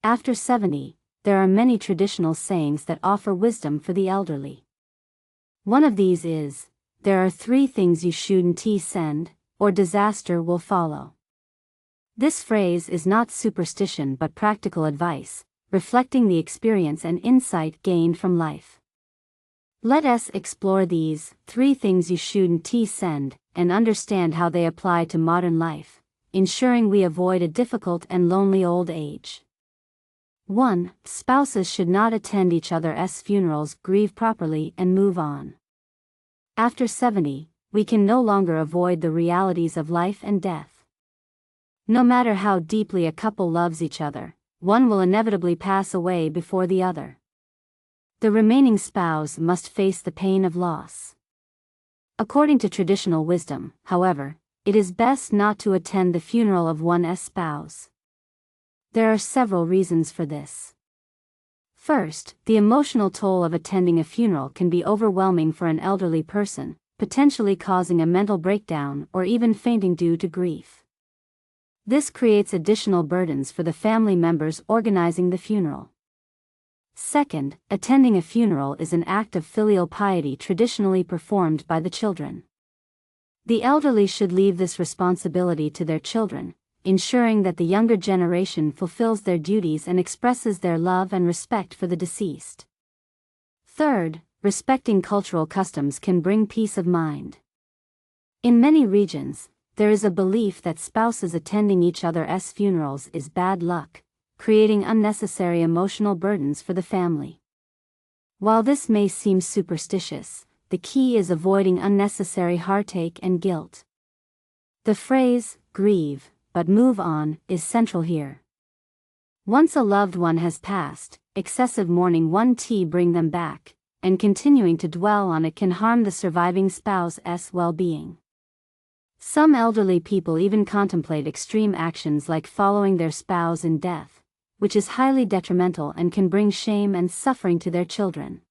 After 70, there are many traditional sayings that offer wisdom for the elderly. One of these is, "There are 3 things you shouldn't send, or disaster will follow." This phrase is not superstition but practical advice, reflecting the experience and insight gained from life. Let us explore these 3 things you shouldn't send, and understand how they apply to modern life, ensuring we avoid a difficult and lonely old age. 1. Spouses should not attend each other's funerals. Grieve properly and move on. After 70, we can no longer avoid the realities of life and death. No matter how deeply a couple loves each other, one will inevitably pass away before the other. The remaining spouse must face the pain of loss. According to traditional wisdom, however, it is best not to attend the funeral of one's spouse. There are several reasons for this. First, the emotional toll of attending a funeral can be overwhelming for an elderly person, potentially causing a mental breakdown or even fainting due to grief. This creates additional burdens for the family members organizing the funeral. Second, attending a funeral is an act of filial piety traditionally performed by the children. The elderly should leave this responsibility to their children, ensuring that the younger generation fulfills their duties and expresses their love and respect for the deceased. Third, respecting cultural customs can bring peace of mind. In many regions, there is a belief that spouses attending each other's funerals is bad luck, creating unnecessary emotional burdens for the family. While this may seem superstitious, the key is avoiding unnecessary heartache and guilt. The phrase, "grieve, but move on," is central here. Once a loved one has passed, excessive mourning won't bring them back, and continuing to dwell on it can harm the surviving spouse's well-being. Some elderly people even contemplate extreme actions like following their spouse in death, which is highly detrimental and can bring shame and suffering to their children.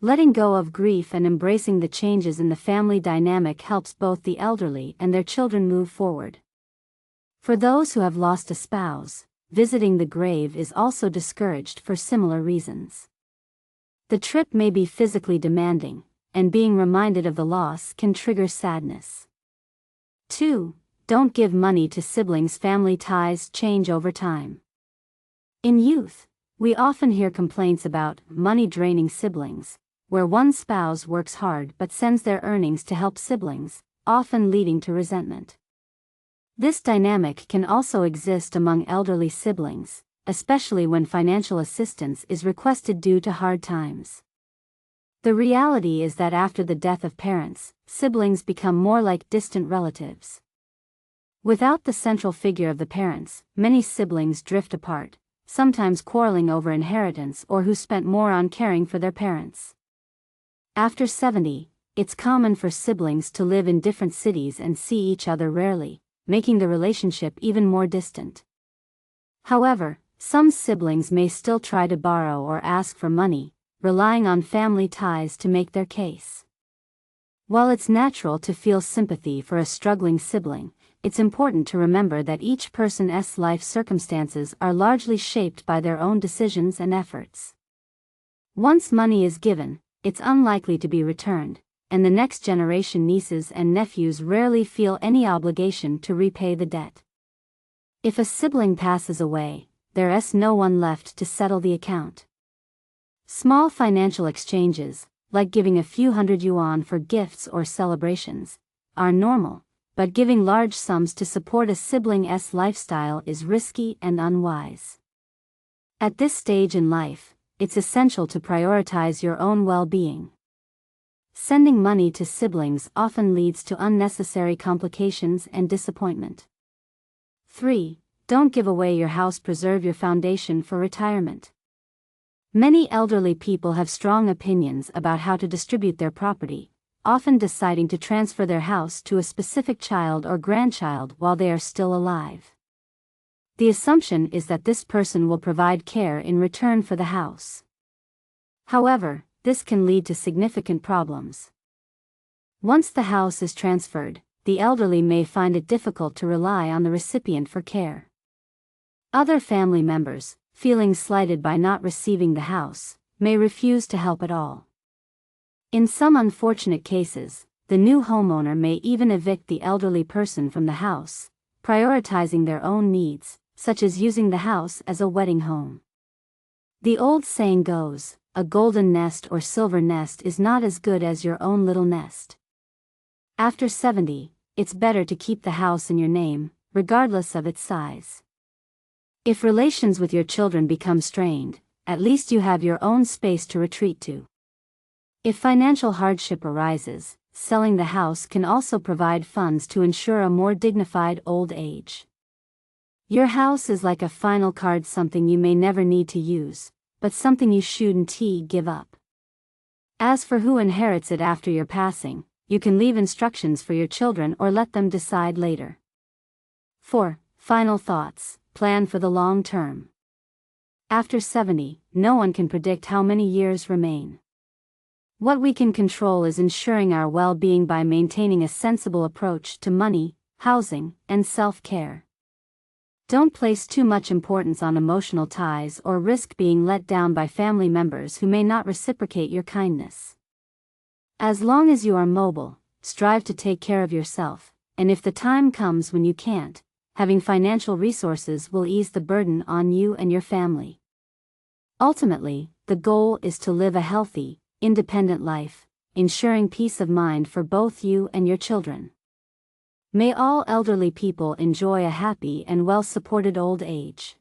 Letting go of grief and embracing the changes in the family dynamic helps both the elderly and their children move forward. For those who have lost a spouse, visiting the grave is also discouraged for similar reasons. The trip may be physically demanding, and being reminded of the loss can trigger sadness. 2. Don't give money to siblings. Family ties change over time. In youth, we often hear complaints about money-draining siblings, where one spouse works hard but sends their earnings to help siblings, often leading to resentment. This dynamic can also exist among elderly siblings, especially when financial assistance is requested due to hard times. The reality is that after the death of parents, siblings become more like distant relatives. Without the central figure of the parents, many siblings drift apart, sometimes quarreling over inheritance or who spent more on caring for their parents. After 70, it's common for siblings to live in different cities and see each other rarely, making the relationship even more distant. However, some siblings may still try to borrow or ask for money, relying on family ties to make their case. While it's natural to feel sympathy for a struggling sibling, it's important to remember that each person's life circumstances are largely shaped by their own decisions and efforts. Once money is given, it's unlikely to be returned, and the next generation nieces and nephews rarely feel any obligation to repay the debt. If a sibling passes away, there's no one left to settle the account. Small financial exchanges, like giving a few $100 for gifts or celebrations, are normal, but giving large sums to support a sibling's lifestyle is risky and unwise. At this stage in life, it's essential to prioritize your own well-being. Sending money to siblings often leads to unnecessary complications and disappointment. 3. Don't give away your house. Preserve your foundation for retirement. Many elderly people have strong opinions about how to distribute their property, often deciding to transfer their house to a specific child or grandchild while they are still alive. The assumption is that this person will provide care in return for the house. However, this can lead to significant problems. Once the house is transferred, the elderly may find it difficult to rely on the recipient for care. Other family members, feeling slighted by not receiving the house, may refuse to help at all. In some unfortunate cases, the new homeowner may even evict the elderly person from the house, prioritizing their own needs, such as using the house as a wedding home. The old saying goes, a golden nest or silver nest is not as good as your own little nest. After 70, it's better to keep the house in your name, regardless of its size. If relations with your children become strained, at least you have your own space to retreat to. If financial hardship arises, selling the house can also provide funds to ensure a more dignified old age. Your house is like a final card, something you may never need to use, but something you shouldn't give up. As for who inherits it after your passing, you can leave instructions for your children or let them decide later. 4. Final thoughts. Plan for the long term. After 70, no one can predict how many years remain. What we can control is ensuring our well-being by maintaining a sensible approach to money, housing, and self-care. Don't place too much importance on emotional ties or risk being let down by family members who may not reciprocate your kindness. As long as you are mobile, strive to take care of yourself, and if the time comes when you can't, having financial resources will ease the burden on you and your family. Ultimately, the goal is to live a healthy, independent life, ensuring peace of mind for both you and your children. May all elderly people enjoy a happy and well-supported old age.